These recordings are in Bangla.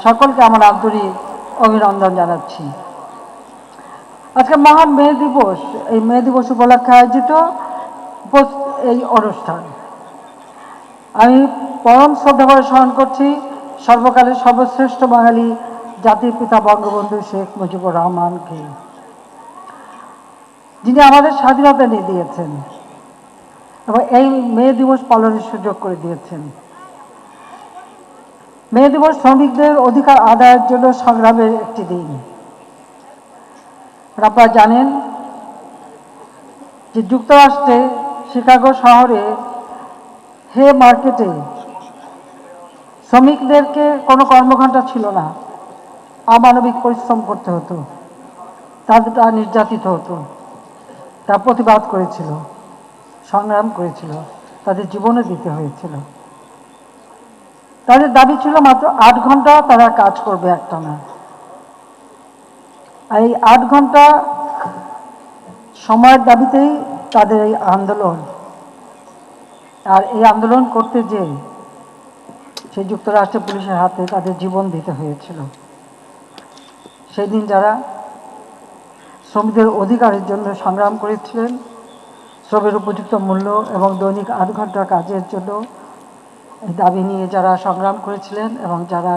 সকলকে আমার আন্তরিক অভিনন্দন জানাচ্ছি। আজকে মহান মে দিবস, এই মে দিবস উপলক্ষে আয়োজিত এই অনুষ্ঠান আমি পরম শ্রদ্ধা করে স্মরণ করছি সর্বকালের সর্বশ্রেষ্ঠ বাঙালি জাতির পিতা বঙ্গবন্ধু শেখ মুজিবুর রহমানকে, যিনি আমাদের স্বাধীনতা নিয়ে দিয়েছেন এবং এই মে দিবস পালনের সুযোগ করে দিয়েছেন। মে দিবস শ্রমিকদের অধিকার আদায়ের জন্য সংগ্রামের একটি দিন। আপনারা জানেন যে যুক্তরাষ্ট্রে শিকাগো শহরে হে মার্কেটে শ্রমিকদেরকে কোনো কর্মঘণ্টা ছিল না, অমানবিক পরিশ্রম করতে হতো, তারা নির্যাতিত হতো, তারা প্রতিবাদ করেছিল, সংগ্রাম করেছিল, তাদের জীবনে দিতে হয়েছিল। তাদের দাবি ছিল মাত্র 8 ঘন্টা তারা কাজ করবে একটানা। এই 8 ঘন্টা সময়ের দাবিতেই তাদের এই আন্দোলন। আর এই আন্দোলন করতে যেয়ে সেই যুক্তরাষ্ট্রের পুলিশের হাতে তাদের জীবন দিতে হয়েছিল। সেই দিন যারা শ্রমিকদের অধিকারের জন্য সংগ্রাম করেছিলেন, শ্রমের উপযুক্ত মূল্য এবং দৈনিক 8 ঘন্টা কাজের জন্য দাবি নিয়ে যারা সংগ্রাম করেছিলেন এবং যারা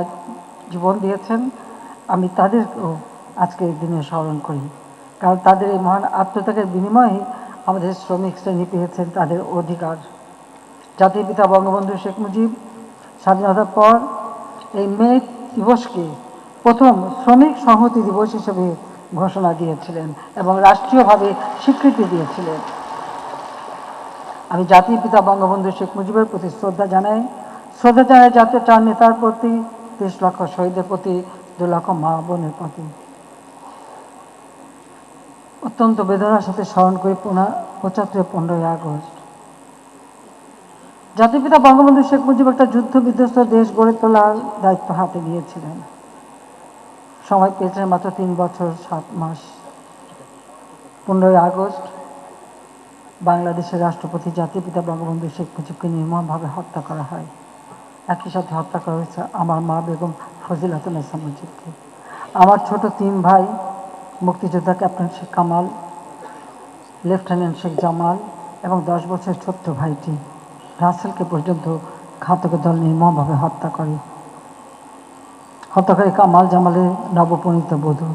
জীবন দিয়েছেন, আমি তাদেরকেও আজকে এই দিনে স্মরণ করি। কারণ তাদের এই মহান আত্মত্যাগের বিনিময়ে আমাদের শ্রমিক শ্রেণী পেয়েছেন তাদের অধিকার। জাতির পিতা বঙ্গবন্ধু শেখ মুজিব স্বাধীনতার পর এই মে দিবসকে প্রথম শ্রমিক সংহতি দিবস হিসেবে ঘোষণা দিয়েছিলেন এবং রাষ্ট্রীয়ভাবে স্বীকৃতি দিয়েছিলেন। আমি জাতির পিতা বঙ্গবন্ধু শেখ মুজিবের প্রতি শ্রদ্ধা জানাই জাতীয় 4 নেতার প্রতি, 30 লক্ষ শহীদের প্রতি, 2 লক্ষ মা বোনের প্রতি। অত্যন্ত বেদনার সাথে স্মরণ করি 15ই আগস্ট। জাতির পিতা বঙ্গবন্ধু শেখ মুজিব একটা যুদ্ধ বিধ্বস্ত দেশ গড়ে তোলার দায়িত্ব হাতে নিয়েছিলেন। সময় পেয়েছেন মাত্র 3 বছর 7 মাস। 15ই আগস্ট বাংলাদেশের রাষ্ট্রপতি জাতির পিতা বঙ্গবন্ধু শেখ মুজিবকে নির্মমভাবে হত্যা করা হয়। একই সাথে হত্যা করা হয়েছে আমার মা বেগম ফজিলাতুন্নেসা মুজিবকে। আমার ছোট 3 ভাই মুক্তিযোদ্ধা ক্যাপ্টেন শেখ কামাল, লেফটেন্যান্ট শেখ জামাল এবং 10 বছরের ছোট্ট ভাইটি রাসেলকে পর্যন্ত ঘাতকের দল নির্মমভাবে হত্যা করে। হত্যাকারী কামাল জামালের নবপরিণীত বধূ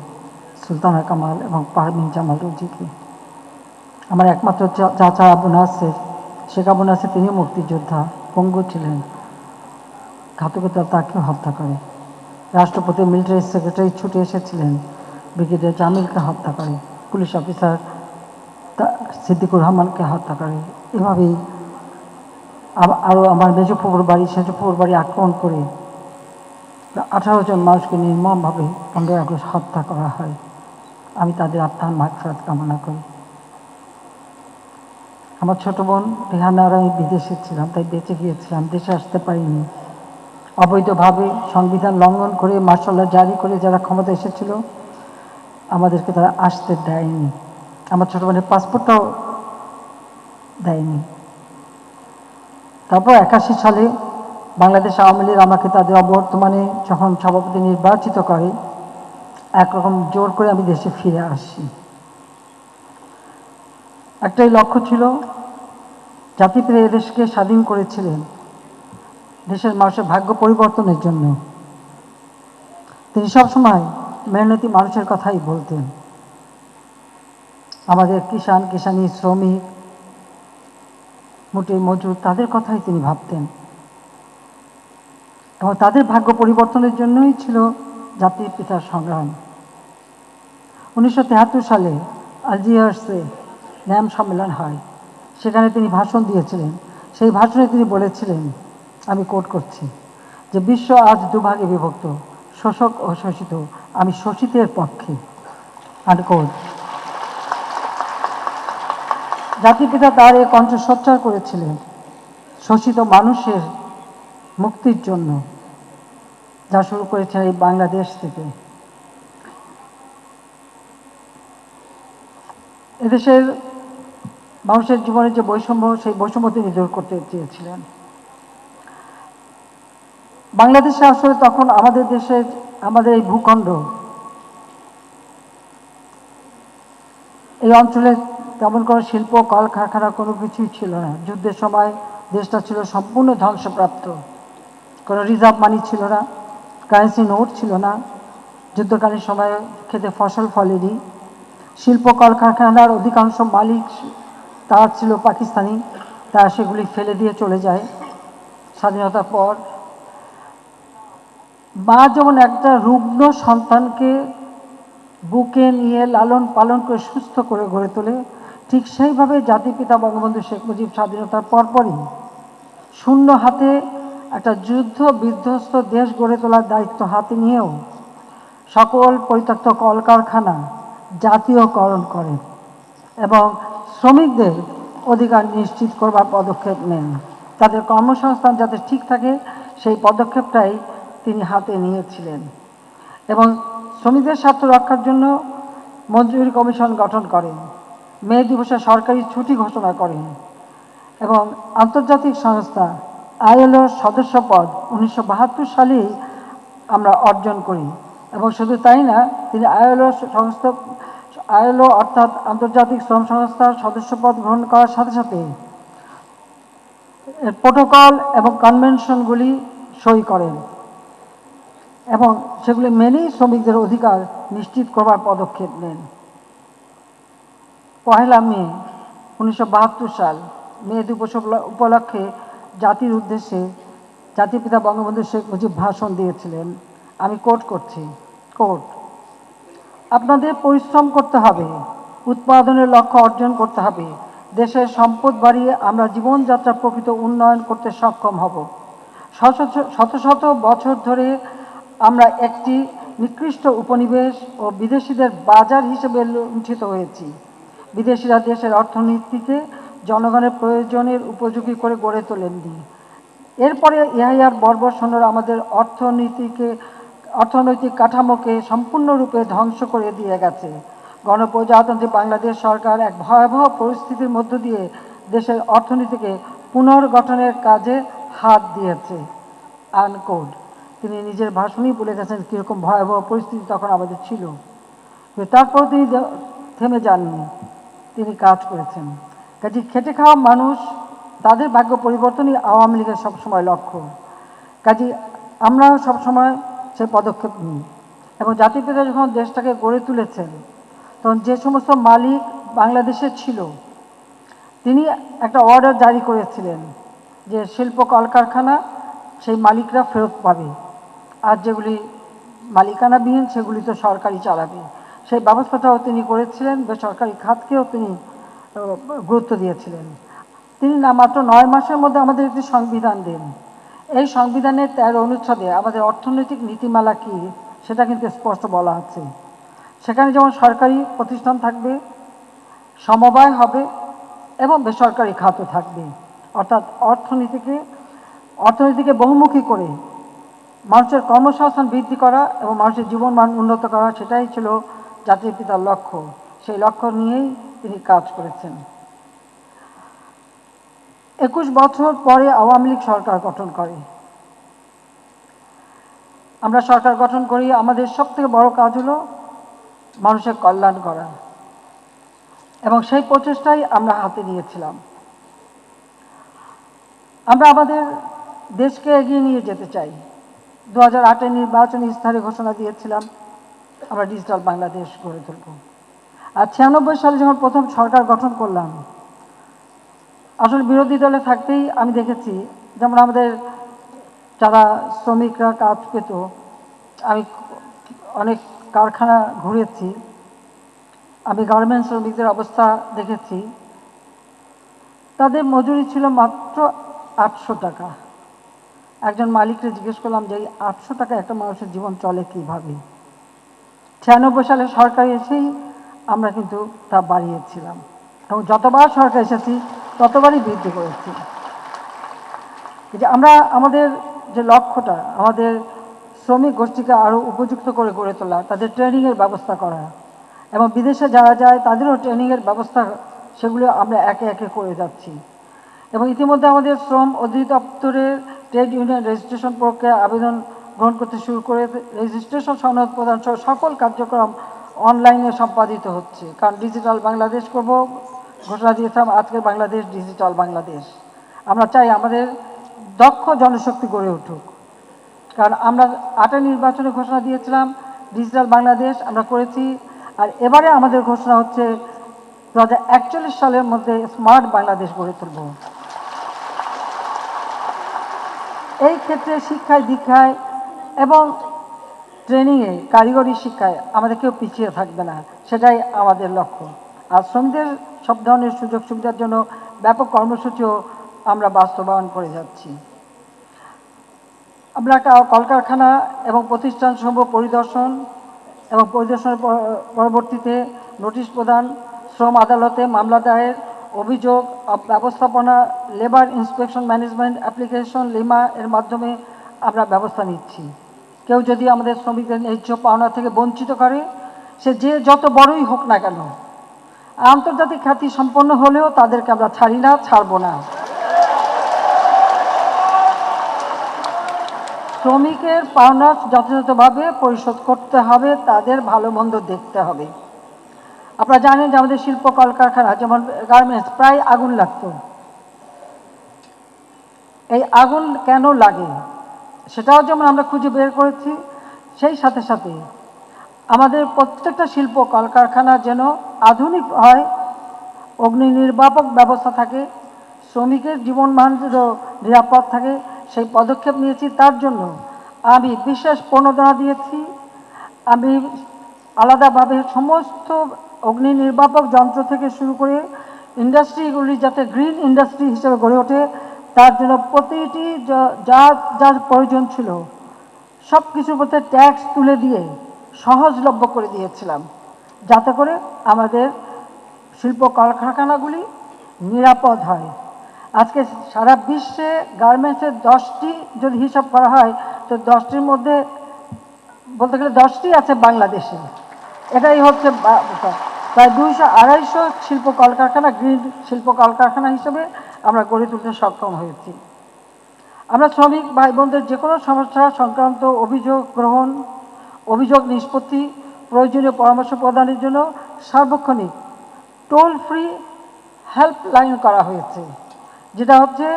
সুলতানা কামাল এবং পারমিন জামাল রুজিকে। আমার একমাত্র চাচা আবু নাসের, শেখ আবু নাসের, তিনি মুক্তিযোদ্ধা, পঙ্গু ছিলেন। ঘাতকের দল তাকেও হত্যা করে। রাষ্ট্রপতি মিলিটারি সেক্রেটারি ছুটে এসেছিলেন, ব্রিগেডিয়ার জামিলকে হত্যা করে। পুলিশ অফিসার সিদ্দিকুর রহমানকে হত্যা করে। এভাবেই আরও আমার মেজো ফুপুর বাড়ি, সেজো ফুপুর বাড়ি আক্রমণ করে 18 জন মানুষকে নির্মমভাবে 15ই আগস্ট হত্যা করা হয়। আমি তাদের আত্মার মাগফিরাত কামনা করি। আমার ছোট বোন রেহানা আর আমি বিদেশে ছিলাম, তাই বেঁচে গিয়েছিলাম, দেশে আসতে পারিনি। অবৈধভাবে সংবিধান লঙ্ঘন করে মার্শাল ল জারি করে যারা ক্ষমতা এসেছিল, আমাদেরকে তারা আসতে দেয়নি। আমার ছোট বোনের পাসপোর্টটাও দেয়নি। তারপর 81 সালে বাংলাদেশ আওয়ামী লীগ আমাকে তাদের অবর্তমানে যখন সভাপতি নির্বাচিত করে, একরকম জোর করে আমি দেশে ফিরে আসি। একটাই লক্ষ্য ছিল, জাতির পিতা দেশকে স্বাধীন করেছিলেন দেশের মানুষের ভাগ্য পরিবর্তনের জন্য। তিনি সবসময় মেহনতি মানুষের কথাই বলতেন। আমাদের কিষাণ, কিষাণী, শ্রমিক, মোটে মজুর, তাদের কথাই তিনি ভাবতেন এবং তাদের ভাগ্য পরিবর্তনের জন্যই ছিল জাতির পিতার সংগ্রাম। 1973 সালে আলজিয়ার্সে ন্যাম সম্মেলন হয়, সেখানে তিনি ভাষণ দিয়েছিলেন। সেই ভাষণে তিনি বলেছিলেন, আমি কোট করছি, যে বিশ্ব আজ দুভাগে বিভক্ত, শোষক ও শোষিত, আমি শোষিতের পক্ষে, আনকোট। জাতির পিতা তার এই কণ্ঠ সোচ্চার করেছিলেন শোষিত মানুষের মুক্তির জন্য, যা শুরু করেছেন এই বাংলাদেশ থেকে। এদেশের মানুষের জীবনের যে বৈষম্য, সেই বৈষম্য তিনি দূর করতে চেয়েছিলেন। বাংলাদেশে আসলে তখন আমাদের দেশের আমাদের এই ভূখণ্ড, এই অঞ্চলে তেমন কোনো শিল্প কলকারখানা কোনো কিছুই ছিল না। যুদ্ধের সময় দেশটা ছিল সম্পূর্ণ ধ্বংসপ্রাপ্ত। কোনো রিজার্ভ মানি ছিল না, কারেন্সি নোট ছিল না, যুদ্ধকালীন সময়ে খেতে ফসল ফলেনি। শিল্প কলকারখানার অধিকাংশ মালিক তারা ছিল পাকিস্তানি, তারা সেগুলি ফেলে দিয়ে চলে যায় স্বাধীনতার পর। মা যেমন একটা রুগ্ন সন্তানকে বুকে নিয়ে লালন পালন করে সুস্থ করে গড়ে তোলে, ঠিক সেইভাবে জাতিপিতা বঙ্গবন্ধু শেখ মুজিব স্বাধীনতার পরপরই শূন্য হাতে একটা যুদ্ধ বিধ্বস্ত দেশ গড়ে তোলার দায়িত্ব হাতে নিয়েও সকল পরিত্যক্ত কলকারখানা জাতীয়করণ করেন এবং শ্রমিকদের অধিকার নিশ্চিত করবার পদক্ষেপ নেন। তাদের কর্মসংস্থান যাতে ঠিক থাকে সেই পদক্ষেপটাই তিনি হাতে নিয়েছিলেন এবং শ্রমিকদের স্বার্থ রক্ষার জন্য মঞ্জুরি কমিশন গঠন করেন, মে দিবসে সরকারি ছুটি ঘোষণা করেন এবং আন্তর্জাতিক সংস্থা আইএলওর সদস্যপদ 1972 সালেই আমরা অর্জন করি। এবং শুধু তাই না, তিনি আইএলও অর্থাৎ আন্তর্জাতিক শ্রম সংস্থার সদস্যপদ গ্রহণ করার সাথে সাথে প্রোটোকল এবং কনভেনশনগুলি সই করেন এবং সেগুলি মেনেই শ্রমিকদের অধিকার নিশ্চিত করবার পদক্ষেপ নেন। 1 মে 1972 সাল মে দিবস উপলক্ষে জাতির উদ্দেশ্যে জাতিপিতা বঙ্গবন্ধু শেখ মুজিব ভাষণ দিয়েছিলেন। আমি কোট করছি, আপনাদের পরিশ্রম করতে হবে, উৎপাদনের লক্ষ্য অর্জন করতে হবে, দেশের সম্পদ বাড়িয়ে আমরা জীবনযাত্রার প্রকৃত উন্নয়ন করতে সক্ষম হব। শত শত বছর ধরে আমরা একটি নিকৃষ্ট উপনিবেশ ও বিদেশিদের বাজার হিসেবে লুণ্ঠিত হয়েছি। বিদেশিরা দেশের অর্থনীতিকে জনগণের প্রয়োজনের উপযোগী করে গড়ে তোলেননি। এরপরে ইহাইয়ার বর্বর সৈন্যরা আমাদের অর্থনৈতিক কাঠামোকে সম্পূর্ণরূপে ধ্বংস করে দিয়ে গেছে। গণপ্রজাতন্ত্রী বাংলাদেশ সরকার এক ভয়াবহ পরিস্থিতির মধ্য দিয়ে দেশের অর্থনীতিকে পুনর্গঠনের কাজে হাত দিয়েছে। আনকোড। তিনি নিজের ভাষণেই বলে গেছেন কীরকম ভয়াবহ পরিস্থিতি তখন আমাদের ছিল। তারপর তিনি থেমে যাননি, তিনি কাজ করেছেন। কাজে খেটে খাওয়া মানুষ, তাদের ভাগ্য পরিবর্তনই আওয়ামী লীগের সবসময় লক্ষ্য। কাজে আমরাও সবসময় সে পদক্ষেপ নিই এবং জাতিপিতা যখন দেশটাকে গড়ে তুলেছেন তখন যে সমস্ত মালিক বাংলাদেশে ছিল তিনি একটা অর্ডার জারি করেছিলেন যে শিল্প কলকারখানা সেই মালিকরা ফেরত পাবে, আর যেগুলি মালিকানাবিহীন সেগুলি তো সরকারি চালাবে। সেই ব্যবস্থাটাও তিনি করেছিলেন, বেসরকারি খাতকেও তিনি গুরুত্ব দিয়েছিলেন। তিনি না মাত্র 9 মাসের মধ্যে আমাদের একটি সংবিধান দেন। এই সংবিধানের 13 অনুচ্ছেদে আমাদের অর্থনৈতিক নীতিমালা কী সেটা কিন্তু স্পষ্ট বলা আছে। সেখানে যেমন সরকারি প্রতিষ্ঠান থাকবে, সমবায় হবে এবং বেসরকারি খাতও থাকবে, অর্থাৎ অর্থনীতিকে বহুমুখী করে মানুষের কর্মসংস্থান বৃদ্ধি করা এবং মানুষের জীবনমান উন্নত করা, সেটাই ছিল জাতির পিতার লক্ষ্য। সেই লক্ষ্য নিয়েই তিনি কাজ করেছেন। 21 বছর পরে আওয়ামী লীগ সরকার গঠন করে। আমরা সরকার গঠন করি, আমাদের সবথেকে বড় কাজ হলো মানুষের কল্যাণ করা এবং সেই প্রচেষ্টাই আমরা হাতে নিয়েছিলাম। আমরা আমাদের দেশকে এগিয়ে নিয়ে যেতে চাই। 2008-এর নির্বাচনী ইস্তাহারে ঘোষণা দিয়েছিলাম আমরা ডিজিটাল বাংলাদেশ গড়ে তুলব। আর 96 সালে যখন প্রথম সরকার গঠন করলাম, আসলে বিরোধী দলে থাকতেই আমি দেখেছি, যেমন আমাদের যারা শ্রমিকরা কাজ পেত, আমি অনেক কারখানা ঘুরেছি, আমি গার্মেন্টস শ্রমিকদের অবস্থা দেখেছি। তাদের মজুরি ছিল মাত্র 800 টাকা। একজন মালিককে জিজ্ঞেস করলাম যে এই 800 টাকা একটা মানুষের জীবন চলে কীভাবে। 96 সালে সরকার এসেই আমরা কিন্তু তা বাড়িয়েছিলাম এবং যতবার সরকার এসেছি ততবারই বৃদ্ধি করেছি। যে আমরা আমাদের যে লক্ষ্যটা, আমাদের শ্রমিক গোষ্ঠীকে আরও উপযুক্ত করে গড়ে তোলা, তাদের ট্রেনিংয়ের ব্যবস্থা করা এবং বিদেশে যারা যায় তাদেরও ট্রেনিংয়ের ব্যবস্থা, সেগুলো আমরা একে একে করে যাচ্ছি। এবং ইতিমধ্যে আমাদের শ্রম অধিদপ্তরের ট্রেড ইউনিয়ন রেজিস্ট্রেশন প্রক্রিয়া আবেদন গ্রহণ করতে শুরু করে রেজিস্ট্রেশন সনদ প্রদান সহ সকল কার্যক্রম অনলাইনে সম্পাদিত হচ্ছে। কারণ ডিজিটাল বাংলাদেশ করব ঘোষণা দিয়েছিলাম, আজকের বাংলাদেশ ডিজিটাল বাংলাদেশ। আমরা চাই আমাদের দক্ষ জনশক্তি গড়ে উঠুক। কারণ আমরা 8 নির্বাচনে ঘোষণা দিয়েছিলাম ডিজিটাল বাংলাদেশ আমরা করেছি, আর এবারে আমাদের ঘোষণা হচ্ছে 2041 সালের মধ্যে স্মার্ট বাংলাদেশ গড়ে তুলব। এই ক্ষেত্রে শিক্ষায় দীক্ষায় এবং ট্রেনিংয়ে কারিগরি শিক্ষায় আমাদের কেউ পিছিয়ে থাকবে না, সেটাই আমাদের লক্ষ্য। আর শ্রমিকদের সব ধরনের সুযোগ সুবিধার জন্য ব্যাপক কর্মসূচিও আমরা বাস্তবায়ন করে যাচ্ছি। আমরা কলকারখানা এবং প্রতিষ্ঠানসমূহ পরিদর্শন এবং পরিদর্শনের পরবর্তীতে নোটিশ প্রদান, শ্রম আদালতে মামলা দায়ের, অভিযোগ ব্যবস্থাপনা, labour inspection management application lima এর মাধ্যমে আমরা ব্যবস্থা নিচ্ছি। কেউ যদি আমাদের শ্রমিকদের ন্যায্য পাওনা থেকে বঞ্চিত করে, সে যে যত বড়ই হোক না কেন, আন্তর্জাতিক খ্যাতি সম্পন্ন হলেও তাদেরকে আমরা ছাড়ি না, ছাড়ব না। শ্রমিকের পাওনা যথাযথভাবে পরিশোধ করতে হবে, তাদের ভালো মন্দ দেখতে হবে। আপনারা জানেন যে আমাদের শিল্প কলকারখানা যেমন গার্মেন্টস প্রায় আগুন লাগতো। এই আগুন কেন লাগে সেটাও যেমন আমরা খুঁজে বের করেছি, সেই সাথে সাথে আমাদের প্রত্যেকটা শিল্প কলকারখানা যেন আধুনিক হয়, অগ্নি নির্বাপক ব্যবস্থা থাকে, শ্রমিকের জীবনমানও নিরাপদ থাকে, সেই পদক্ষেপ নিয়েছি। তার জন্য আমি বিশেষ প্রণোদনা দিয়েছি। আমি আলাদাভাবে সমস্ত অগ্নি নির্বাপক যন্ত্র থেকে শুরু করে ইন্ডাস্ট্রিগুলি যাতে গ্রিন ইন্ডাস্ট্রি হিসেবে গড়ে ওঠে, তার জন্য প্রতিটি যার প্রয়োজন ছিল সব কিছুর মধ্যে ট্যাক্স তুলে দিয়ে সহজলভ্য করে দিয়েছিলাম, যাতে করে আমাদের শিল্প কলকারখানাগুলি নিরাপদ হয়। আজকে সারা বিশ্বে গার্মেন্টসের 10টি যদি হিসাব করা হয়, তো 10টির মধ্যে বলতে গেলে 10টি আছে বাংলাদেশে। এটাই হচ্ছে প্রায় 200-250 শিল্প কলকারখানা গ্রিন শিল্প কলকারখানা হিসেবে আমরা গড়ে তুলতে সক্ষম হয়েছি। আমরা শ্রমিক ভাই বোনদের যে কোনো সমস্যা সংক্রান্ত অভিযোগ গ্রহণ, অভিযোগ নিষ্পত্তি, প্রয়োজনীয় পরামর্শ প্রদানের জন্য সার্বক্ষণিক টোল ফ্রি হেল্পলাইন করা হয়েছে, যেটা হচ্ছে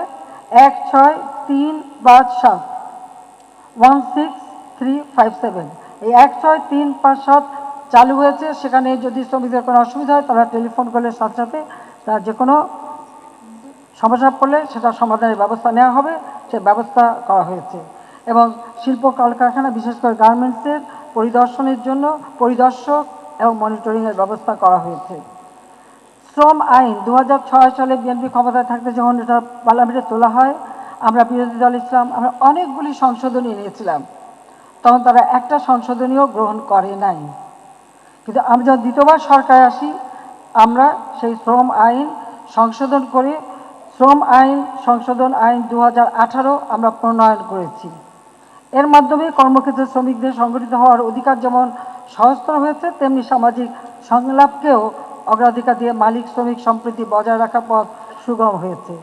16357 এই 16357 চালু হয়েছে। সেখানে যদি শ্রমিকদের কোনো অসুবিধা হয় তারা টেলিফোন করলে সাথে সাথে তার যে কোনো সমস্যা পড়লে সেটা সমাধানের ব্যবস্থা নেওয়া হবে, সে ব্যবস্থা করা হয়েছে। এবং শিল্প কলকারখানা বিশেষ করে গার্মেন্টসের পরিদর্শনের জন্য পরিদর্শক এবং মনিটরিংয়ের ব্যবস্থা করা হয়েছে। শ্রম আইন 2006 সালে বিএনপি ক্ষমতায় থাকতে যখন এটা পার্লামেন্টে তোলা হয়, আমরা বিরোধী দল ইসলাম আমরা অনেকগুলি সংশোধনী নিয়েছিলাম, তখন তারা একটা সংশোধনীও গ্রহণ করে নাই। কিন্তু আমরা যখন দ্বিতীয়বার সরকারে আসি, আমরা সেই শ্রম আইন সংশোধন করে শ্রম আইন সংশোধন আইন 2018 আমরা প্রণয়ন করেছি। এর মাধ্যমে কর্মক্ষেত্রে শ্রমিকদের সংগঠিত হওয়ার অধিকার যেমন সহজতর হয়েছে, তেমনি সামাজিক সংলাপকেও অগ্রাধিকার দিয়ে মালিক শ্রমিক সম্প্রীতি বজায় রাখার পথ সুগম হয়েছে।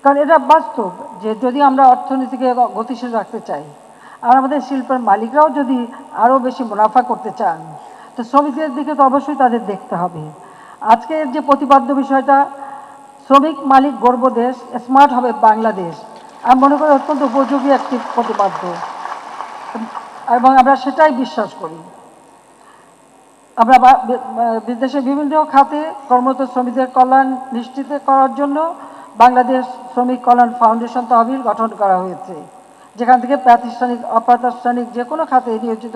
কারণ এটা বাস্তব যে যদি আমরা অর্থনীতিকে গতিশীল রাখতে চাই আর আমাদের শিল্পের মালিকরাও যদি আরও বেশি মুনাফা করতে চান, তো শ্রমিকদের দিকে তো অবশ্যই তাদের দেখতে হবে। আজকের যে প্রতিপাদ্য বিষয়টা, শ্রমিক মালিক গর্ব দেশ, স্মার্ট হবে বাংলাদেশ, আমি মনে করি অত্যন্ত উপযোগী একটি প্রতিপাদ্য, এবং আমরা সেটাই বিশ্বাস করি। আমরা বিদেশে বিভিন্ন খাতে কর্মরত শ্রমিকদের কল্যাণ নিশ্চিত করার জন্য বাংলাদেশ শ্রমিক কল্যাণ ফাউন্ডেশন তহবিল গঠন করা হয়েছে, যেখান থেকে প্রাতিষ্ঠানিক অপ্রাতিষ্ঠানিক যে কোনো খাতে নিয়োজিত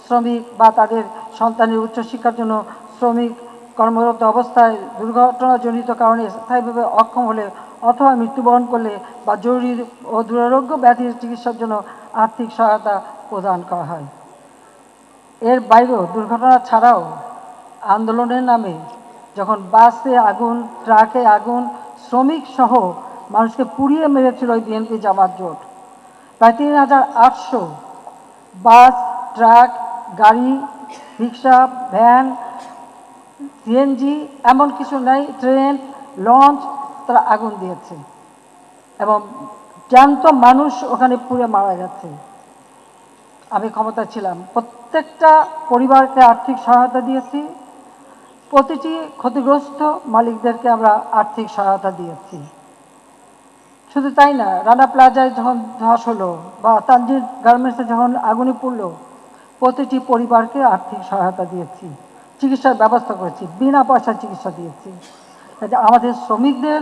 শ্রমিক বা তাদের সন্তানের উচ্চশিক্ষার জন্য শ্রমিক কর্মরত অবস্থায় দুর্ঘটনাজনিত কারণে স্থায়ীভাবে অক্ষম হলে অথবা মৃত্যুবরণ করলে বা জরুরি ও দুরারোগ্য ব্যাধির চিকিৎসার জন্য আর্থিক সহায়তা প্রদান করা হয়। এর বাইরেও দুর্ঘটনা ছাড়াও আন্দোলনের নামে যখন বাসে আগুন, ট্রাকে আগুন, শ্রমিক সহ মানুষকে পুড়িয়ে মেরেছিল ওই বিএনপি জামাত জোট, প্রায় 3800 বাস, ট্রাক, গাড়ি, রিক্সা, ভ্যান, সিএনজি, এমন কিছু নাই, ট্রেন, লঞ্চ, তারা আগুন দিয়েছে এবং জ্যান্ত মানুষ ওখানে পুড়ে মারা গেছে। আমি ক্ষমতা ছিলাম, প্রত্যেকটা পরিবারকে আর্থিক সহায়তা দিয়েছি, প্রতিটি ক্ষতিগ্রস্ত মালিকদেরকে আমরা আর্থিক সহায়তা দিয়েছি। শুধু তাই না, রানা প্লাজায় যখন ধস হলো বা তানজির গার্মেন্টসে যখন আগুনে পড়লো, প্রতিটি পরিবারকে আর্থিক সহায়তা দিয়েছি, চিকিৎসার ব্যবস্থা করেছি, বিনা পয়সায় চিকিৎসা দিয়েছি। আমাদের শ্রমিকদের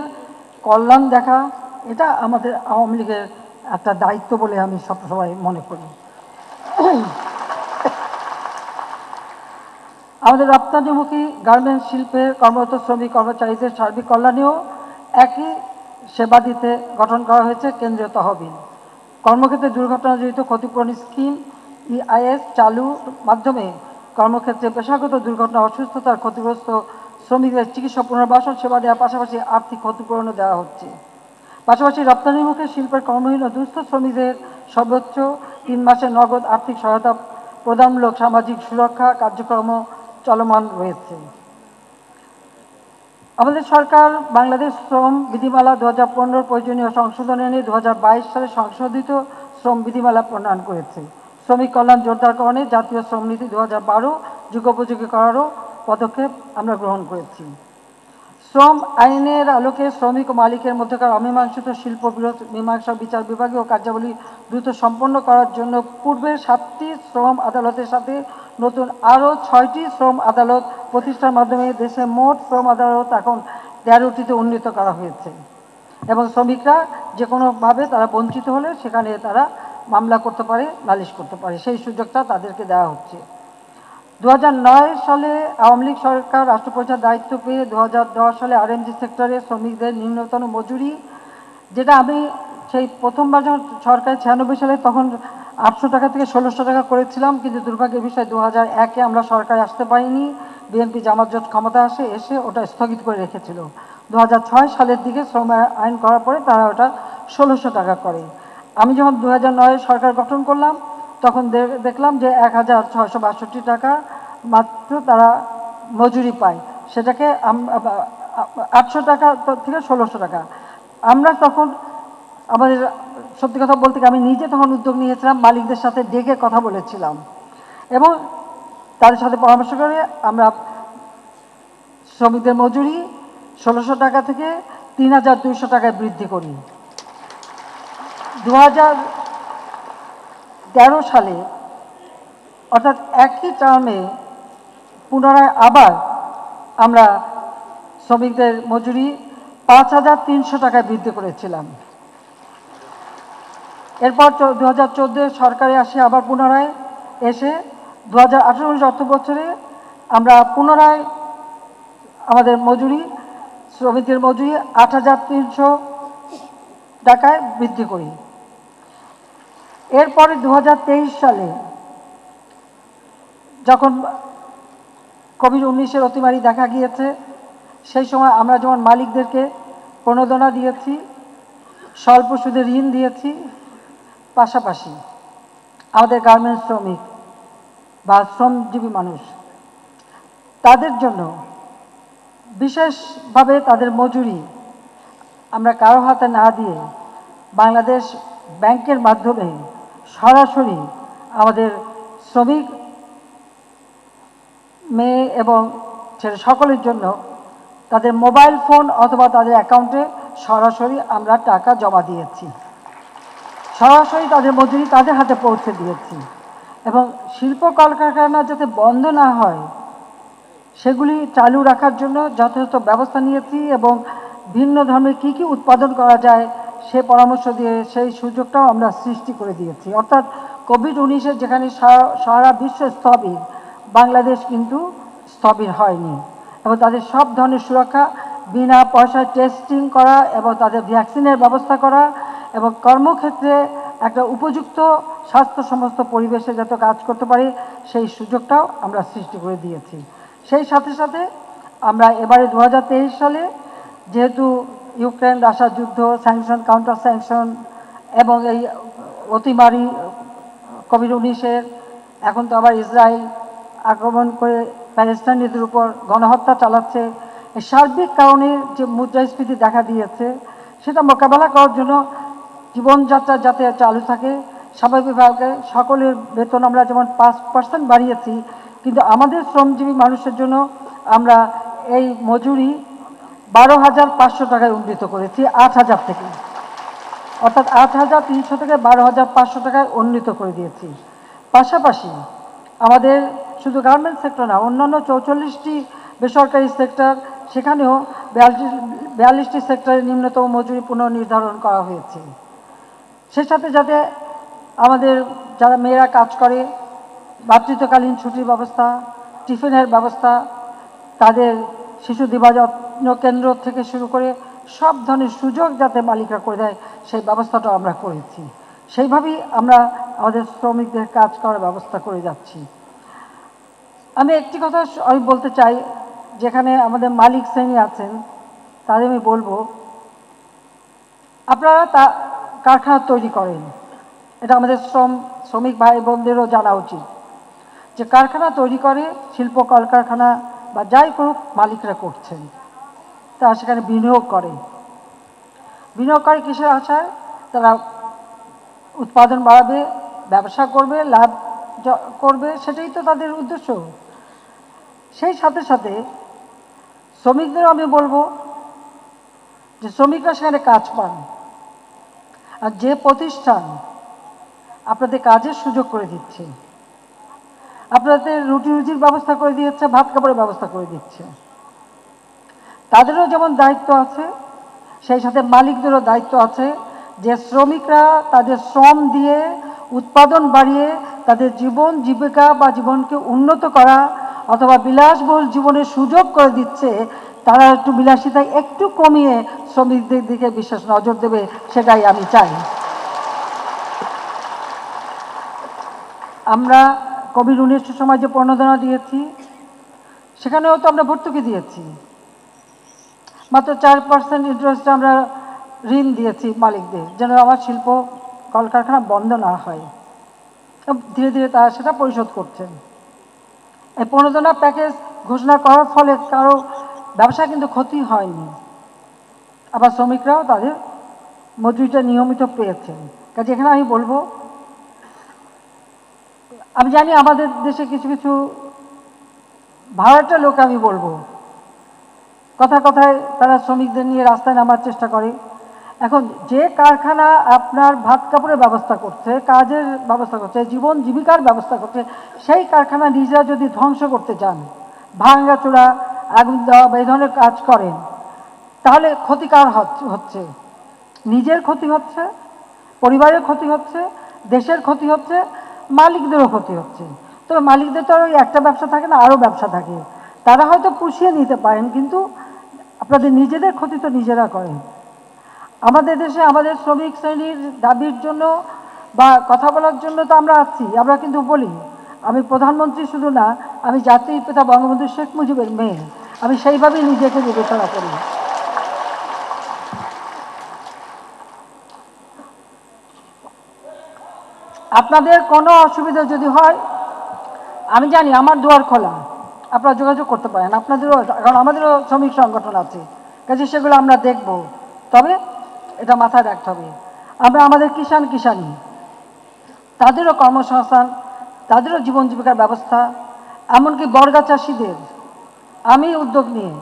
কল্যাণ দেখা, এটা আমাদের আওয়ামী লীগের একটা দায়িত্ব বলে আমি সবসময় মনে করি। আমাদের রপ্তানিমুখী গার্মেন্টস শিল্পের কর্মরত শ্রমিক কর্মচারীদের সার্বিক কল্যাণেও একই সেবা দিতে গঠন করা হয়েছে কেন্দ্রীয় তহবিল। কর্মক্ষেত্রে দুর্ঘটনাজনিত ক্ষতিপূরণ স্কিম EIS চালুর মাধ্যমে কর্মক্ষেত্রে পেশাগত দুর্ঘটনা অসুস্থতার ক্ষতিগ্রস্ত শ্রমিকদের চিকিৎসা পুনর্বাসন সেবা দেওয়ার পাশাপাশি আর্থিক ক্ষতিপূরণও দেওয়া হচ্ছে। পাশাপাশি রপ্তানিমুখী শিল্পের কর্মহীন ও দুস্থ শ্রমিকদের সর্বোচ্চ 3 মাসের নগদ আর্থিক সহায়তা প্রদানমূলক সামাজিক সুরক্ষা কার্যক্রম চলমান রয়েছে। আমাদের সরকার বাংলাদেশ শ্রম বিধিমালা 2015 প্রয়োজনীয় সংশোধন এনে 2022 সালে সংশোধিত শ্রম বিধিমালা প্রণয়ন করেছে। শ্রমিক কল্যাণ জোরদারকরণে জাতীয় শ্রম নীতি 2012 যুগোপযোগী করারও পদক্ষেপ আমরা গ্রহণ করেছি। শ্রম আইনের আলোকে শ্রমিক ও মালিকের মধ্যকার অমীমাংসিত শিল্প বিরোধ মীমাংসা বিচার বিভাগীয় কার্যাবলী দ্রুত সম্পন্ন করার জন্য পূর্বের 7টি শ্রম আদালতের সাথে নতুন আরও 6টি শ্রম আদালত প্রতিষ্ঠার মাধ্যমে দেশে মোট শ্রম আদালত এখন 13টিতে উন্নীত করা হয়েছে এবং শ্রমিকরা যে কোনোভাবে তারা বঞ্চিত হলে সেখানে তারা মামলা করতে পারে, নালিশ করতে পারে, সেই সুযোগটা তাদেরকে দেওয়া হচ্ছে। 2009 সালে আওয়ামী লীগ সরকার রাষ্ট্র পরিচালনার দায়িত্ব পেয়ে 2010 সালে RMG সেক্টরে শ্রমিকদের নিম্নতম মজুরি, যেটা আমি সেই প্রথমবার যখন সরকার 96 সালে তখন 800 টাকা থেকে 1600 টাকা করেছিলাম, কিন্তু দুর্ভাগ্যের বিষয় 2001-এ আমরা সরকারে আসতে পারিনি, বিএনপি জামাত জোট ক্ষমতা এসে ওটা স্থগিত করে রেখেছিল। 2006 সালের দিকে শ্রম আইন করার পরে তারা ওটা 1600 টাকা করে। আমি যখন 2009 সরকার গঠন করলাম তখন দেখলাম যে 1662 টাকা মাত্র তারা মজুরি পায়, সেটাকে 800 টাকা থেকে 1600 টাকা। আমরা তখন আমাদের সত্যি কথা বলতে আমি নিজে তখন উদ্যোগ নিয়েছিলাম, মালিকদের সাথে ডেকে কথা বলেছিলাম এবং তাদের সাথে পরামর্শ করে আমরা শ্রমিকদের মজুরি 1600 টাকা থেকে 3200 টাকায় বৃদ্ধি করি। 2013 সালে অর্থাৎ একই টার্মে পুনরায় আবার আমরা শ্রমিকদের মজুরি 5300 টাকায় বৃদ্ধি করেছিলাম। এরপর 2014 সরকারে আসে আবার পুনরায় এসে 2018-19 অর্থ বছরে আমরা পুনরায় আমাদের মজুরি শ্রমিকদের মজুরি 8300 টাকায় বৃদ্ধি করি। এরপরে 2023 সালে যখন কোভিড-19 অতিমারি দেখা গিয়েছে, সেই সময় আমরা যেমন মালিকদেরকে প্রণোদনা দিয়েছি, স্বল্প সুদে ঋণ দিয়েছি, পাশাপাশি আমাদের গার্মেন্টস শ্রমিক বা শ্রমজীবী মানুষ তাদের জন্য বিশেষভাবে তাদের মজুরি আমরা কারো হাতে না দিয়ে বাংলাদেশ ব্যাংকের মাধ্যমে সরাসরি আমাদের শ্রমিক মেয়ে এবং ছেলে সকলের জন্য তাদের মোবাইল ফোন অথবা তাদের অ্যাকাউন্টে সরাসরি আমরা টাকা জমা দিয়েছি, সরাসরি তাদের মজুরি তাদের হাতে পৌঁছে দিয়েছি এবং শিল্প কলকারখানা যাতে বন্ধ না হয় সেগুলি চালু রাখার জন্য যথাযথ ব্যবস্থা নিয়েছি এবং ভিন্ন ধর্মের কী কী উৎপাদন করা যায় সে পরামর্শ দিয়ে সেই সুযোগটাও আমরা সৃষ্টি করে দিয়েছি। অর্থাৎ কোভিড-19 যেখানে সারা বিশ্ব স্থবির, বাংলাদেশ কিন্তু স্থবির হয়নি এবং তাদের সব ধরনের সুরক্ষা, বিনা পয়সায় টেস্টিং করা এবং তাদের ভ্যাকসিনের ব্যবস্থা করা এবং কর্মক্ষেত্রে একটা উপযুক্ত স্বাস্থ্য সমস্ত পরিবেশে যাতে কাজ করতে পারে সেই সুযোগটাও আমরা সৃষ্টি করে দিয়েছি। সেই সাথে সাথে আমরা এবারে 2023 সালে যেহেতু ইউক্রেন রাশিয়া যুদ্ধ, স্যাংশন, কাউন্টার স্যাংশন এবং এই অতিমারি কোভিড-19 এখন তো আবার ইসরায়েল আক্রমণ করে প্যালেস্টাইনিদের উপর গণহত্যা চালাচ্ছে, এই সার্বিক কারণে যে মুদ্রাস্ফীতি দেখা দিয়েছে সেটা মোকাবেলা করার জন্য জীবনযাত্রা যাতে চালু থাকে স্বাভাবিকভাবে সকলের বেতন আমরা যেমন 5% বাড়িয়েছি, কিন্তু আমাদের শ্রমজীবী মানুষের জন্য আমরা এই মজুরি 12,500 টাকায় উন্নীত করেছি, 8,000 থেকে, অর্থাৎ 8,300 থেকে 12,500 টাকায় উন্নীত করে দিয়েছি। পাশাপাশি আমাদের শুধু গার্মেন্টস সেক্টর না, অন্যান্য 44টি বেসরকারি সেক্টর, সেখানেও 42টি সেক্টরে নিম্নতম মজুরি পুনর্নির্ধারণ করা হয়েছে। সে সাথে যাতে আমাদের যারা মেয়েরা কাজ করে মাতৃত্বকালীন ছুটির ব্যবস্থা, টিফিনের ব্যবস্থা, তাদের শিশু দিবাযত্ন কেন্দ্র থেকে শুরু করে সব ধরনের সুযোগ যাতে মালিকরা করে দেয়, সেই ব্যবস্থাটাও আমরা করেছি। সেইভাবেই আমরা আমাদের শ্রমিকদের কাজ করার ব্যবস্থা করে যাচ্ছি। আমি একটি কথা আমি বলতে চাই, যেখানে আমাদের মালিক শ্রেণী আছেন তাদের আমি বলবো, আপনারা কারখানা তৈরি করেন, এটা আমাদের শ্রমিক ভাই বোনদেরও জানা উচিত যে কারখানা তৈরি করে শিল্প কলকারখানা বা যাই করুক মালিকরা করছেন, তারা সেখানে বিনিয়োগ করে কিসের আশায়? তারা উৎপাদন বাড়াবে, ব্যবসা করবে, লাভ করবে, সেটাই তো তাদের উদ্দেশ্য। সেই সাথে সাথে শ্রমিকদেরও আমি বলবো যে শ্রমিকরা সেখানে কাজ পান, আর যে প্রতিষ্ঠান আপনাদের কাজের সুযোগ করে দিচ্ছে, আপনাদের রুটি রুজির ব্যবস্থা করে দিচ্ছে, ভাত কাপড়ের ব্যবস্থা করে দিচ্ছে, তাদেরও যেমন দায়িত্ব আছে, সেই সাথে মালিকদেরও দায়িত্ব আছে যে শ্রমিকরা তাদের শ্রম দিয়ে উৎপাদন বাড়িয়ে তাদের জীবন জীবিকা বা জীবনকে উন্নত করা অথবা বিলাসবহুল জীবনের সুযোগ করে দিচ্ছে, তারা একটু বিলাসিতায় একটু কমিয়ে শ্রমিকদের দিকে বিশেষ নজর দেবে, সেটাই আমি চাই। আমরা কোভিড-19 সময় যে প্রণোদনা দিয়েছি, সেখানেও তো আমরা ভর্তুকি দিয়েছি, মাত্র 4% ইন্টারেস্টে আমরা ঋণ দিয়েছি মালিকদের, যেন আমার শিল্প কলকারখানা বন্ধ না হয়। ধীরে ধীরে তারা সেটা পরিশোধ করছেন। এই প্রণোদনা প্যাকেজ ঘোষণা করার ফলে কারো ব্যবসা কিন্তু ক্ষতি হয়নি, আবার শ্রমিকরাও তাদের মজুরিটা নিয়মিত পেয়েছেন। কাজে এখানে আমি বলবো, আমি জানি আমাদের দেশে কিছু কিছু ভাড়াটা লোক, আমি বলবো কথায় কথায় তারা শ্রমিকদের নিয়ে রাস্তায় নামার চেষ্টা করে। এখন যে কারখানা আপনার ভাত কাপড়ের ব্যবস্থা করছে, কাজের ব্যবস্থা করছে, জীবন জীবিকার ব্যবস্থা করছে, সেই কারখানা নিজেরা যদি ধ্বংস করতে চান, ভাঙাচোরা, আগুন দেওয়া বা এই ধরনের কাজ করেন, তাহলে ক্ষতিকার হচ্ছে, নিজের ক্ষতি হচ্ছে, পরিবারের ক্ষতি হচ্ছে, দেশের ক্ষতি হচ্ছে, মালিকদেরও ক্ষতি হচ্ছে। তবে মালিকদের তো আর ওই একটা ব্যবসা থাকে না, আরও ব্যবসা থাকে, তারা হয়তো পুষিয়ে নিতে পারেন, কিন্তু আপনাদের নিজেদের ক্ষতি তো নিজেরা করেন। আমাদের দেশে আমাদের শ্রমিক শ্রেণীর দাবির জন্য বা কথা বলার জন্য তো আমরা আছি, আমরা কিন্তু বলি। আমি প্রধানমন্ত্রী শুধু না, আমি জাতির পিতা বঙ্গবন্ধু শেখ মুজিবের মেয়ে, আমি সেইভাবেই নিজেকে বিবেচনা করি। আপনাদের কোনো অসুবিধা যদি হয়, আমি জানি আমার দুয়ার খোলা, আপনারা যোগাযোগ করতে পারেন, আপনাদেরও, কারণ আমাদেরও শ্রমিক সংগঠন আছে, কাজে সেগুলো আমরা দেখব। তবে এটা মাথায় রাখতে হবে, আমরা আমাদের কিষাণী তাদেরও কর্মসংস্থান, তাদেরও জীবন জীবিকার ব্যবস্থা, এমনকি বর্গা চাষিদের আমি উদ্যোগ নিয়ে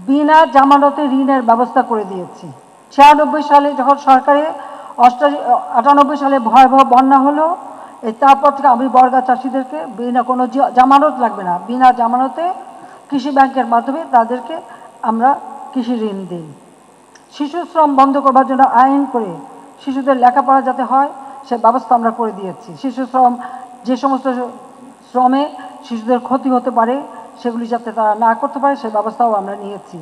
বিনা জামানতে ঋণের ব্যবস্থা করে দিয়েছি। 96 সালে যখন সরকারে 98 সালে ভয়াবহ বন্যা হলো, তারপর থেকে আমি বর্গা চাষিদেরকে বিনা কোনো জামানত লাগবে না, বিনা জামানতে কৃষি ব্যাংকের মাধ্যমে তাদেরকে আমরা কৃষি ঋণ দিই। শিশু শ্রম বন্ধ করবার জন্য আইন করে শিশুদের লেখাপড়া যাতে হয় সে ব্যবস্থা আমরা করে দিয়েছি। শিশু শ্রম, যে সমস্ত শ্রমে শিশুদের ক্ষতি হতে পারে সেগুলি যাতে তারা না করতে পারে সে ব্যবস্থাও আমরা নিয়েছি।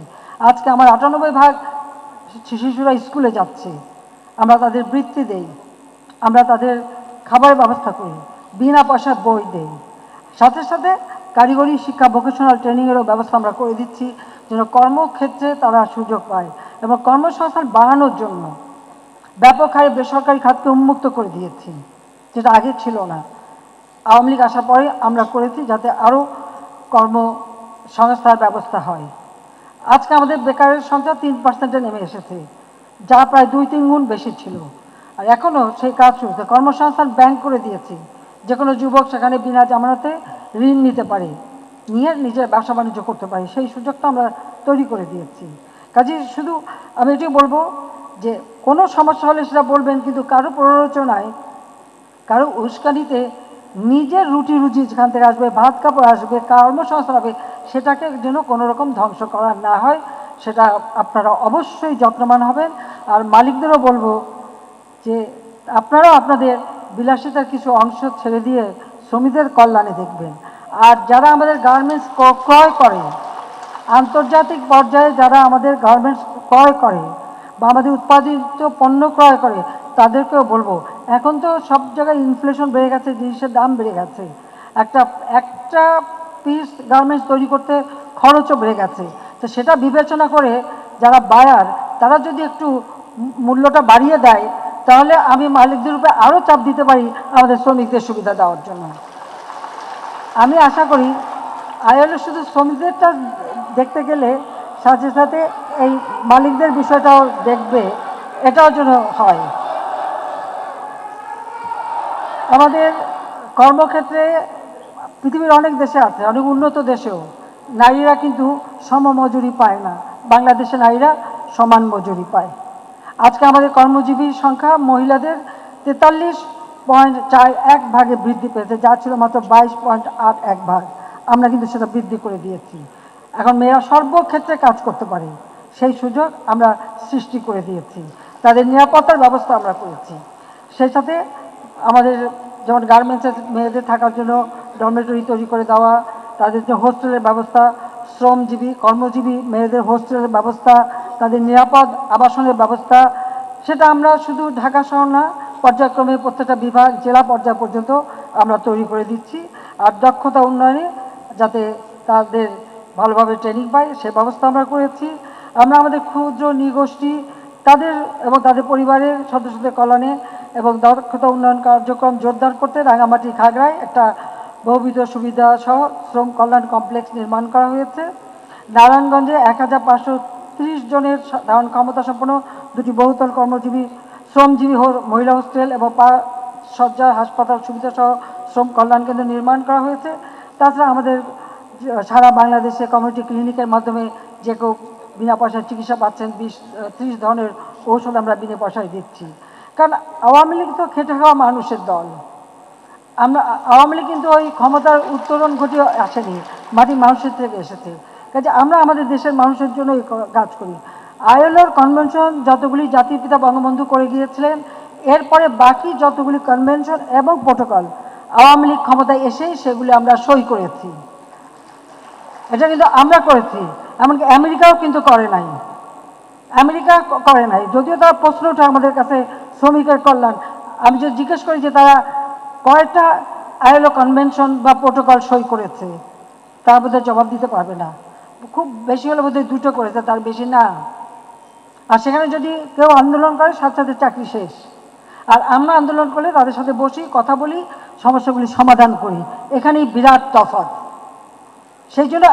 আজকে আমার 98% শিশুরা স্কুলে যাচ্ছে, আমরা তাদের বৃত্তি দেই, আমরা তাদের খাবারের ব্যবস্থা করি, বিনা পয়সায় বই দেই, সাথে সাথে কারিগরি শিক্ষা ভোকেশনাল ট্রেনিংয়েরও ব্যবস্থা আমরা করে দিচ্ছি, যেন কর্মক্ষেত্রে তারা সুযোগ পায়। এবং কর্মসংস্থান বাড়ানোর জন্য ব্যাপক হারে বেসরকারি খাতকে উন্মুক্ত করে দিয়েছি, যেটা আগে ছিল না। আওয়ামী লীগ আসার পরে আমরা করেছি যাতে আরও কর্মসংস্থার ব্যবস্থা হয়। আজকে আমাদের বেকারের সংখ্যা 3%-এ নেমে এসেছে, যা প্রায় 2-3 গুণ বেশি ছিল। আর এখনও সেই কাজ চলছে। কর্মসংস্থান ব্যাংক করে দিয়েছি, যে কোনো যুবক সেখানে বিনা জামানতে ঋণ নিতে পারে, নিয়ে নিজের ব্যবসা বাণিজ্য করতে পারে, সেই সুযোগটা আমরা তৈরি করে দিয়েছি। কাজে শুধু আমি এটি বলবো যে কোনো সমস্যা হলে সেটা বলবেন, কিন্তু কারো প্ররোচনায়, কারো উস্কানিতে নিজের রুটি রুজি যেখান থেকে আসবে, ভাত কাপড় আসবে, কর্মসংস্থান হবে, সেটাকে যেন কোনো রকম ধ্বংস করা না হয়, সেটা আপনারা অবশ্যই যত্নবান হবেন। আর মালিকদেরও বলবো যে আপনারাও আপনাদের বিলাসিতার কিছু অংশ ছেড়ে দিয়ে শ্রমিকদের কল্যাণে দেখবেন। আর যারা আমাদের গার্মেন্টস ক্রয় করে, আন্তর্জাতিক পর্যায়ে যারা আমাদের গার্মেন্টস ক্রয় করে বা আমাদের উৎপাদিত পণ্য ক্রয় করে, তাদেরকেও বলবো, এখন তো সব জায়গায় ইনফ্লেশন বেড়ে গেছে, জিনিসের দাম বেড়ে গেছে, একটা একটা পিস গার্মেন্টস তৈরি করতে খরচও বেড়ে গেছে। তো সেটা বিবেচনা করে যারা বায়ার, তারা যদি একটু মূল্যটা বাড়িয়ে দেয়, তাহলে আমি মালিকদের উপরে আরও চাপ দিতে পারি আমাদের শ্রমিকদের সুবিধা দেওয়ার জন্য। আমি আশা করি আইএলও শুধু শ্রমিকদেরটা দেখতে গেলে সাথে সাথে এই মালিকদের বিষয়টাও দেখবে, এটাও যেন হয়। আমাদের কর্মক্ষেত্রে পৃথিবীর অনেক দেশে আছে, অনেক উন্নত দেশেও নারীরা কিন্তু সমমজুরি পায় না, বাংলাদেশে নারীরা সমান মজুরি পায়। আজকে আমাদের কর্মজীবী সংখ্যা মহিলাদের 43.41 বৃদ্ধি পেয়েছে, যা ছিল মাত্র 22.81। আমরা কিন্তু সেটা বৃদ্ধি করে দিয়েছি। এখন মেয়েরা সর্বক্ষেত্রে কাজ করতে পারে, সেই সুযোগ আমরা সৃষ্টি করে দিয়েছি। তাদের নিরাপত্তার ব্যবস্থা আমরা করেছি। সেই সাথে আমাদের যেমন গার্মেন্টসের মেয়েদের থাকার জন্য ডরমেটরি তৈরি করে দেওয়া, তাদের যে হোস্টেলের ব্যবস্থা, শ্রমজীবী কর্মজীবী মেয়েদের হোস্টেলের ব্যবস্থা, তাদের নিরাপদ আবাসনের ব্যবস্থা, সেটা আমরা শুধু ঢাকা শহর না, পর্যায়ক্রমে প্রত্যেকটা বিভাগ জেলা পর্যায় পর্যন্ত আমরা তৈরি করে দিচ্ছি। আর দক্ষতা উন্নয়নে যাতে তাদের ভালোভাবে ট্রেনিং পায়, সে ব্যবস্থা আমরা করেছি। আমরা আমাদের ক্ষুদ্র নৃগোষ্ঠী তাদের এবং তাদের পরিবারের সদস্যদের কল্যাণে এবং দক্ষতা উন্নয়ন কার্যক্রম জোরদার করতে রাঙামাটি খাগড়ায় একটা বহুবিধ সুবিধা সহ শ্রম কল্যাণ কমপ্লেক্স নির্মাণ করা হয়েছে। নারায়ণগঞ্জে 1530 জনের ধারণ ক্ষমতা সম্পন্ন দুটি বহুতল কর্মজীবী শ্রমজীবী মহিলা হোস্টেল এবং 5 শয্যা হাসপাতাল সুবিধা সহ শ্রম কল্যাণ কেন্দ্র নির্মাণ করা হয়েছে। তাছাড়া আমাদের সারা বাংলাদেশে কমিউনিটি ক্লিনিকের মাধ্যমে যে কেউ বিনা পয়সায় চিকিৎসা পাচ্ছেন, 20-30 ধরনের ঔষধ আমরা বিনা পয়সায় দিচ্ছি। কারণ আওয়ামী লীগ তো খেটে খাওয়া মানুষের দল। আমরা আওয়ামী লীগ কিন্তু ওই ক্ষমতার উত্তরণ ঘটিয়ে আসেনি, মাটি মানুষের থেকে এসেছে। কাজে আমরা আমাদের দেশের মানুষের জন্য এই কাজ করি। আইএলওর কনভেনশন যতগুলি জাতির পিতা বঙ্গবন্ধু করে গিয়েছিলেন, এরপরে বাকি যতগুলি কনভেনশন এবং প্রোটোকল আওয়ামী লীগ ক্ষমতায় এসেই সেগুলি আমরা সই করেছি। এটা কিন্তু আমরা করেছি, এমনকি আমেরিকাও কিন্তু করে নাই। আমেরিকা করে নাই, যদিও তারা প্রশ্ন ওঠে আমাদের কাছে শ্রমিকের কল্যাণ। আমি যে জিজ্ঞেস করি যে তারা কয়টা আইএলও কনভেনশন বা প্রোটোকল সই করেছে, তার বোধহয় জবাব দিতে পারবে না। খুব বেশি হলে বোধহয় 2টো করেছে, তার বেশি না। আর সেখানে যদি কেউ আন্দোলন করে, সাথে সাথে চাকরি শেষ। আর আমরা আন্দোলন করলে তাদের সাথে বসি, কথা বলি, সমস্যাগুলি সমাধান করি। এখানেই বিরাট তফাৎ। সেই জন্য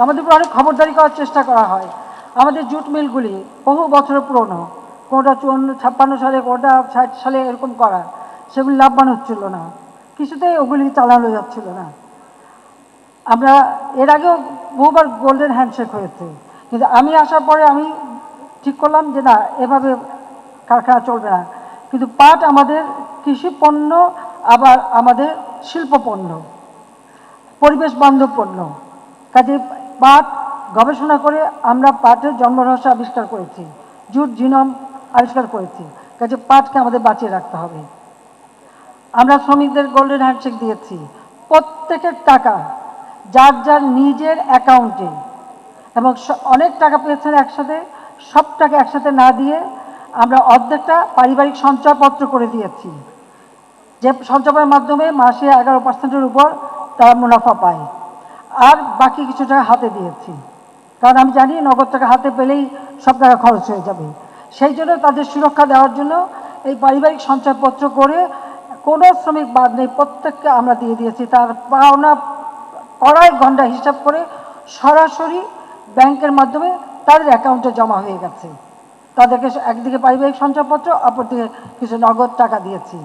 আমাদের উপর অনেক খবরদারি করার চেষ্টা করা হয়। আমাদের জুট মিলগুলি বহু বছর পুরনো, কোনোটা 54-56 সালে, কোনোটা 60 সালে এরকম করা, সেগুলি লাভবান হচ্ছিল না, কিছুতেই ওগুলি চালানো যাচ্ছিল না। আমরা এর আগেও বহুবার গোল্ডেন হ্যান্ডশেক হয়েছে, কিন্তু আমি আসার পরে আমি ঠিক করলাম যে না, এভাবে কারখানা চলবে না। কিন্তু পাট আমাদের কৃষি পণ্য, আবার আমাদের শিল্প পণ্য, পরিবেশ বান্ধব পণ্য। কাজে পাট গবেষণা করে আমরা পাটের জন্মরহস্য আবিষ্কার করেছি, জুট জিনোম আবিষ্কার করেছি। কাজে পাটকে আমাদের বাঁচিয়ে রাখতে হবে। আমরা শ্রমিকদের গোল্ডেন হ্যান্ডশেক দিয়েছি, প্রত্যেকের টাকা যার যার নিজের অ্যাকাউন্টে, এবং অনেক টাকা পেয়েছেন একসাথে, সব টাকা একসাথে না দিয়ে আমরা অর্ধেকটা পারিবারিক সঞ্চয়পত্র করে দিয়েছি, যে সঞ্চয়ের মাধ্যমে মাসে 11% উপর তারা মুনাফা পায়। আর বাকি কিছু টাকা হাতে দিয়েছি, কারণ আমি জানি নগদ টাকা হাতে পেলেই সব টাকা খরচ হয়ে যাবে। সেই জন্য তাদের সুরক্ষা দেওয়ার জন্য এই পারিবারিক সঞ্চয়পত্র করে কোনো শ্রমিক বাদ নেই, প্রত্যেককে আমরা দিয়ে দিয়েছি। তার পাওনা কড়াই ঘন্টা হিসাব করে সরাসরি ব্যাংকের মাধ্যমে তাদের অ্যাকাউন্টে জমা হয়ে গেছে। তাদেরকে একদিকে পারিবারিক সঞ্চয়পত্র, অপরদিকে কিছু নগদ টাকা দিয়েছি।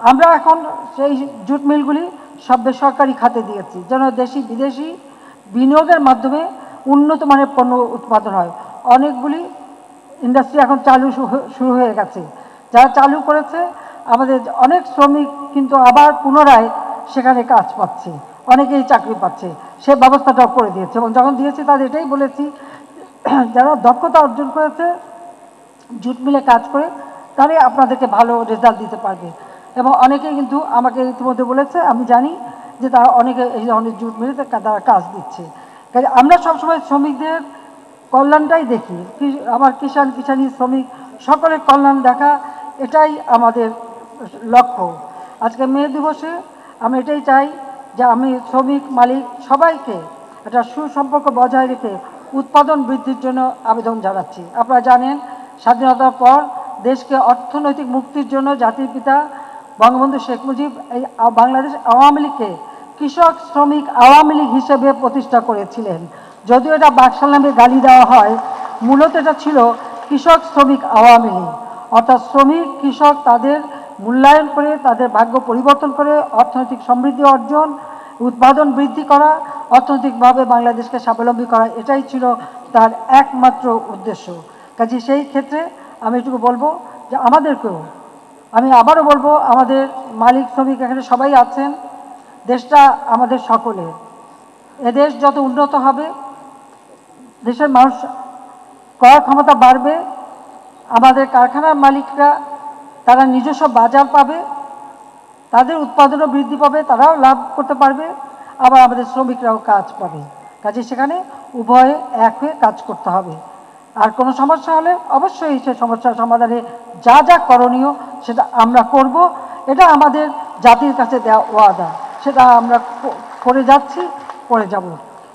আমরা এখন সেই জুট মিলগুলি সব বেসরকারি খাতে দিয়েছি, যেন দেশি বিদেশি বিনিয়োগের মাধ্যমে উন্নত মানের পণ্য উৎপাদন হয়। অনেকগুলি ইন্ডাস্ট্রি এখন চালু শুরু হয়ে গেছে। যারা চালু করেছে আমাদের অনেক শ্রমিক কিন্তু আবার পুনরায় সেখানে কাজ পাচ্ছে, অনেকেই চাকরি পাচ্ছে, সে ব্যবস্থাটাও করে দিয়েছে। এবং যখন দিয়েছি তাদের এটাই বলেছি, যারা দক্ষতা অর্জন করেছে জুট মিলে কাজ করে, তারাই আপনাদেরকে ভালো রেজাল্ট দিতে পারবে। এবং অনেকেই কিন্তু আমাকে ইতিমধ্যে বলেছে, আমি জানি যে তারা অনেকে এই ধরনের জুট মিলে তারা কাজ দিচ্ছে। কাজে আমরা সবসময় শ্রমিকদের কল্যাণটাই দেখি, আমার কিষাণী শ্রমিক সকলের কল্যাণ দেখা, এটাই আমাদের লক্ষ্য। আজকে মে দিবসে আমি এটাই চাই যে আমি শ্রমিক মালিক সবাইকে একটা সুসম্পর্ক বজায় রেখে উৎপাদন বৃদ্ধির জন্য আবেদন জানাচ্ছি। আপনারা জানেন স্বাধীনতার পর দেশকে অর্থনৈতিক মুক্তির জন্য জাতির পিতা বঙ্গবন্ধু শেখ মুজিব এই বাংলাদেশ আওয়ামী লীগকে কৃষক শ্রমিক আওয়ামী লীগ হিসেবে প্রতিষ্ঠা করেছিলেন। যদিও এটা বাকশাল নামে গালি দেওয়া হয়, মূলত এটা ছিল কৃষক শ্রমিক আওয়ামী লীগ। অর্থাৎ শ্রমিক কৃষক তাদের মূল্যায়ন করে, তাদের ভাগ্য পরিবর্তন করে অর্থনৈতিক সমৃদ্ধি অর্জন, উৎপাদন বৃদ্ধি করা, অর্থনৈতিকভাবে বাংলাদেশকে স্বাবলম্বী করা, এটাই ছিল তার একমাত্র উদ্দেশ্য। কাজে সেই ক্ষেত্রে আমি এটুকু বলবো যে আমাদেরকেও, আমি আবারও বলবো, আমাদের মালিক শ্রমিক এখানে সবাই আছেন, দেশটা আমাদের সকলের। এদেশ যত উন্নত হবে, দেশের মানুষ ক্রয় ক্ষমতা বাড়বে, আমাদের কারখানার মালিকরা তারা নিজস্ব বাজার পাবে, তাদের উৎপাদনও বৃদ্ধি পাবে, তারাও লাভ করতে পারবে, আবার আমাদের শ্রমিকরাও কাজ পাবে। কাজে সেখানে উভয়ে এক হয়ে কাজ করতে হবে। আর কোনো সমস্যা হলে অবশ্যই সে সমস্যার সমাধানে যা যা করণীয় সেটা আমরা করব। এটা আমাদের জাতির কাছে দেওয়া ওয়াদা, সেটা আমরা করে যাচ্ছি, করে যাব।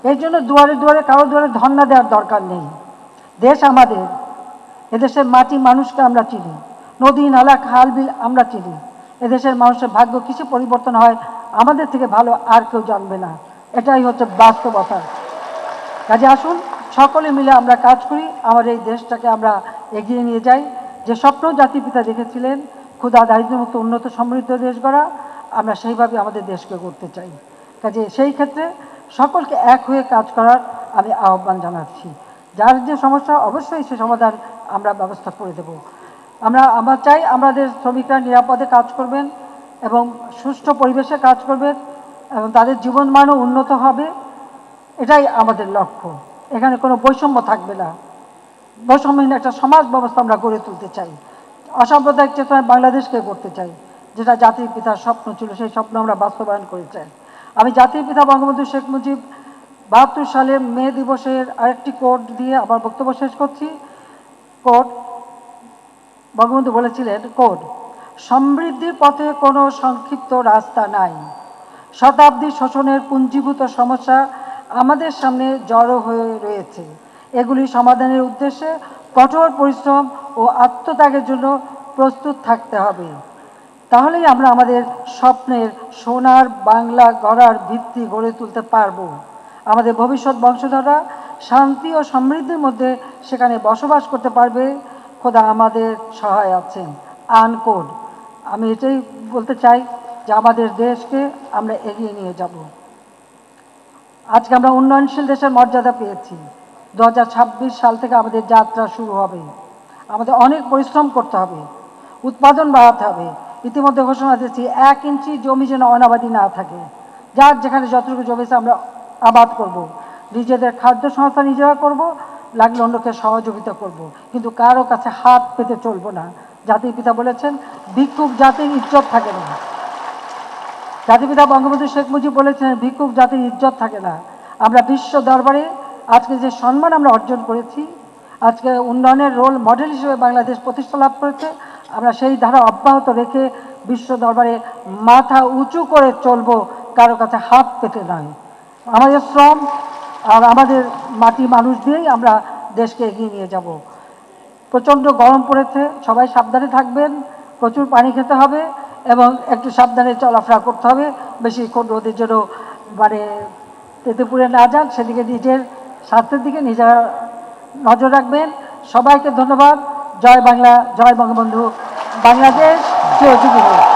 এই জন্য দুয়ারে দুয়ারে কারো দুয়ারে ধর্ণা দেওয়ার দরকার নেই। দেশ আমাদের, এদেশের মাটি মানুষকে আমরা চিনি, নদী নালা খাল বিল আমরা চিনি। এদেশের মানুষের ভাগ্য কিছু পরিবর্তন হয় আমাদের থেকে ভালো আর কেউ জানবে না, এটাই হচ্ছে বাস্তবতা। কাজে আসুন সকলে মিলে আমরা কাজ করি, আমার এই দেশটাকে আমরা এগিয়ে নিয়ে যাই। যে স্বপ্ন জাতির পিতা দেখেছিলেন, ক্ষুধা দারিদ্র্যমুক্ত উন্নত সমৃদ্ধ দেশ গড়া, আমরা সেইভাবে আমাদের দেশকে গড়তে চাই। কাজে সেই ক্ষেত্রে সকলকে এক হয়ে কাজ করার আমি আহ্বান জানাচ্ছি। যার যে সমস্যা অবশ্যই সে সমাধান আমরা ব্যবস্থা করে দেব। আমরা চাই আমাদের শ্রমিকরা নিরাপদে কাজ করবেন এবং সুষ্ঠু পরিবেশে কাজ করবেন এবং তাদের জীবনমানও উন্নত হবে, এটাই আমাদের লক্ষ্য। এখানে কোনো বৈষম্য থাকবে না, বৈষম্যহীন একটা সমাজ ব্যবস্থা আমরা গড়ে তুলতে চাই। অসাম্প্রদায়িক চেতনায় বাংলাদেশকে গড়তে চাই, যেটা জাতির পিতার স্বপ্ন ছিল, সেই স্বপ্ন আমরা বাস্তবায়ন করে চাই। আমি জাতির পিতা বঙ্গবন্ধু শেখ মুজিব ৭২ সালের মে দিবসের আরেকটি কোট দিয়ে আমার বক্তব্য শেষ করছি। কোট, বঙ্গবন্ধু বলেছিলেন, কোট, সমৃদ্ধির পথে কোনো সংক্ষিপ্ত রাস্তা নাই, শতাব্দী শোষণের পুঞ্জীভূত সমস্যা আমাদের সামনে জড়ো হয়ে রয়েছে। এগুলি সমাধানের উদ্দেশ্যে কঠোর পরিশ্রম ও আত্মত্যাগের জন্য প্রস্তুত থাকতে হবে। তাহলেই আমরা আমাদের স্বপ্নের সোনার বাংলা গড়ার ভিত্তি গড়ে তুলতে পারব। আমাদের ভবিষ্যৎ বংশধররা শান্তি ও সমৃদ্ধির মধ্যে সেখানে বসবাস করতে পারবে। খোদা আমাদের সহায় আছেন। আনকোড। আমি এটাই বলতে চাই যে আমাদের দেশকে আমরা এগিয়ে নিয়ে যাব। আজকে আমরা উন্নয়নশীল দেশের মর্যাদা পেয়েছি। 2026 সাল থেকে আমাদের যাত্রা শুরু হবে। আমাদের অনেক পরিশ্রম করতে হবে, উৎপাদন বাড়াতে হবে। ইতিমধ্যে ঘোষণা দিয়েছি 1 ইঞ্চি জমি যেন অনাবাদি না থাকে। যার যেখানে যতটুকু জমি আছে আমরা আবাদ করব, নিজেদের খাদ্য সংস্থা নিজেরা করব, লাগলে অন্যকে সহযোগিতা করব, কিন্তু কারো কাছে হাত পেতে চলবো না। জাতির পিতা বলেছেন, ভিক্ষুক জাতির ইজ্জত থাকে না। জাতির পিতা বঙ্গবন্ধু শেখ মুজিব বলেছেন, ভিক্ষুক জাতির ইজ্জত থাকে না। আমরা বিশ্ব দরবারে আজকে যে সম্মান আমরা অর্জন করেছি, আজকে উন্নয়নের রোল মডেল হিসেবে বাংলাদেশ প্রতিষ্ঠা লাভ করেছে, আমরা সেই ধারা অব্যাহত রেখে বিশ্ব দরবারে মাথা উঁচু করে চলবো, কারো কাছে হাত পেতে নয়। আমাদের শ্রম আর আমাদের মাটি মানুষ দিয়েই আমরা দেশকে এগিয়ে নিয়ে যাব। প্রচণ্ড গরম পড়েছে, সবাই সাবধানে থাকবেন, প্রচুর পানি খেতে হবে এবং একটু সাবধানে চলাফেরা করতে হবে। বেশিক্ষণ রোদের জন্য মানে তেতেপুরে না যান, সেদিকে নিজের স্বাস্থ্যের দিকে নিজেরা নজর রাখবেন। সবাইকে ধন্যবাদ। জয় বাংলা, জয় বঙ্গবন্ধু, বাংলাদেশ চিরজীবী হোক।